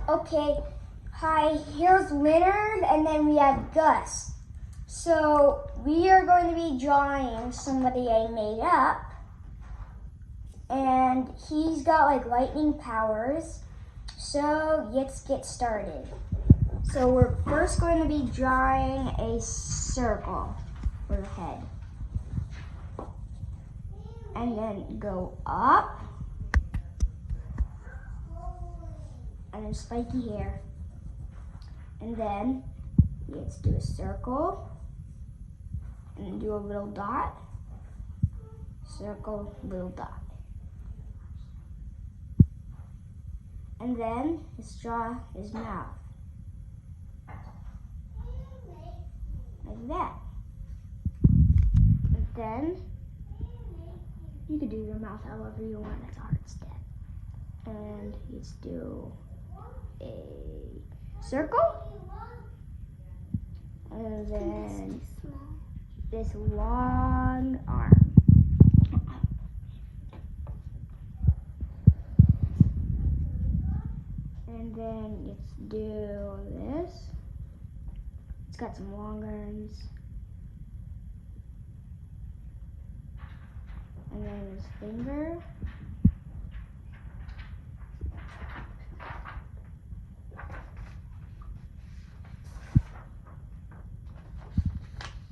Okay, hi, here's Leonard, and then we have Gus. So we are going to be drawing somebody I made up. And he's got like lightning powers. So let's get started. So we're first going to be drawing a circle for the head. And then go up. And then spiky hair. And then let's do a circle. And then do a little dot. Circle, little dot. And then let's draw his mouth. Like that. And then you can do your mouth however you want. It's a hard step. And let's do a circle. And then this long arm. And then let's do this. It's got some long arms. And then his finger.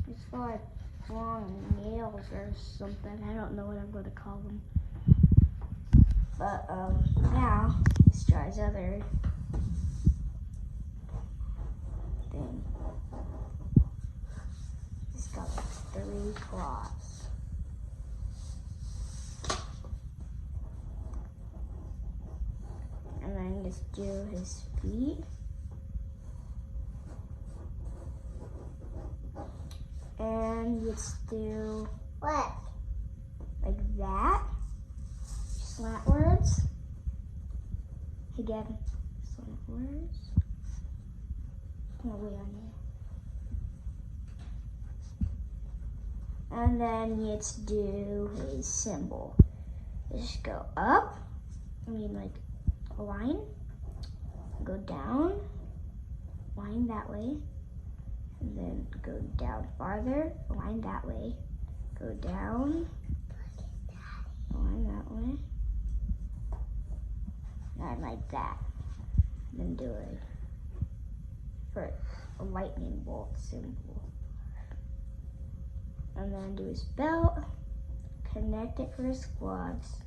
It's got like long nails or something. I don't know what I'm going to call them. But now let's try his other thing. It's got like 3 claws. And then let's do his feet. And let's do What? like that. Slantwards. Again, slantwards. No, wait on you. And then let's do his symbol. Just go up. I mean, like a line. Go down. Line that way. And then go down farther. Line that way. Go down. Line that way. And like that. And then do it for a lightning bolt symbol. And then do his belt. Connect it for his gloves.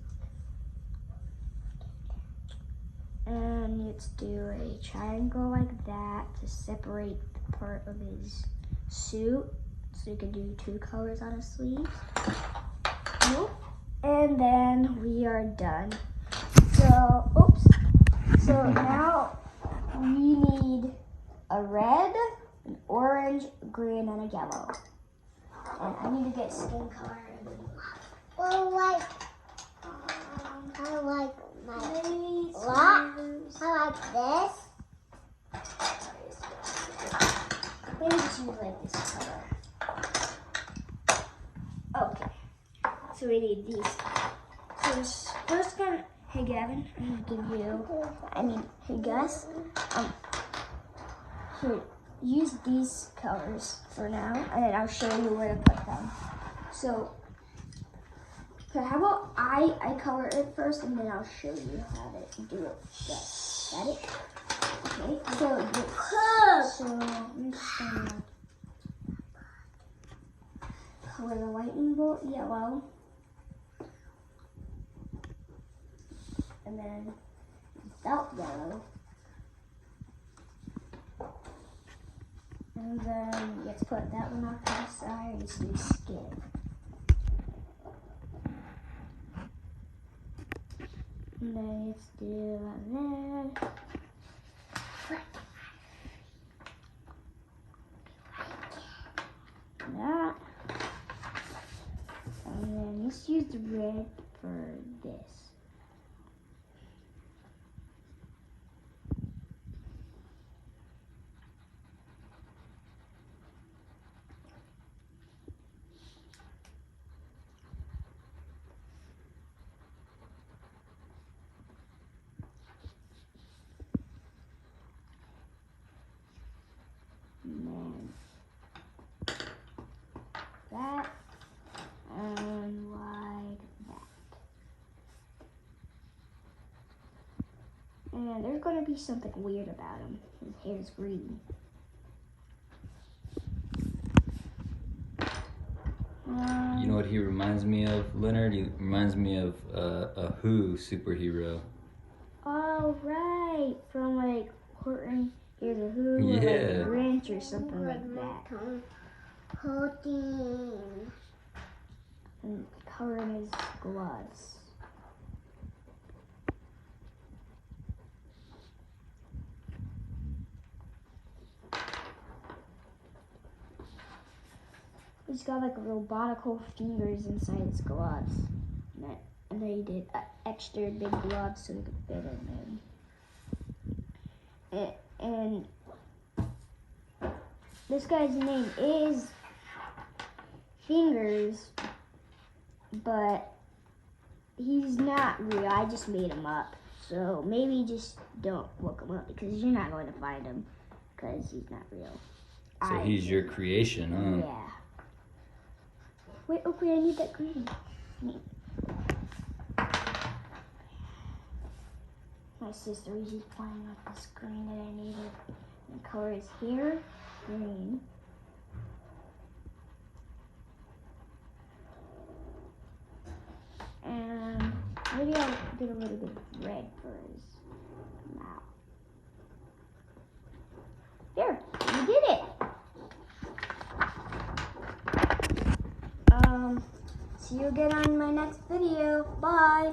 And let's do a triangle like that to separate the part of his suit. So you can do 2 colors on his sleeves. Nope. And then we are done. So, oops. So now we need a red, an orange, green, and a yellow. And I need to get skin color. Well, like, I like my what? I like this. Maybe choose like this color. Okay. So we need these. So this first one, hey Gavin, I'm gonna give you, hey Gus, here, use these colors for now, and then I'll show you where to put them. So, okay, how about I color it first, and then I'll show you how to do it. Got it? Okay, so I'm just gonna color the lightning bolt yellow. And then belt yellow. And then let's put that one off to the side and see skin. And then let's do that. That. And then let's use the red for this. And there's gonna be something weird about him. His hair's green. You know what he reminds me of, Leonard? He reminds me of a Who superhero. Oh, right. From like Horton Hears a Who, or Yeah. like Grinch or something like that. Holding. And covering his gloves. He's got like robotical fingers inside his gloves. And they did extra big gloves so they could fit him in. And this guy's name is Fingers, but he's not real. I just made him up. So maybe just don't look him up because you're not going to find him because he's not real. So he's your creation, huh? Yeah. Wait, okay, I need that green. My sister was just playing with this green that I needed. The color is here, green. And maybe I'll get a little bit of red for his mouth. Here, you did it. See you again on my next video. Bye.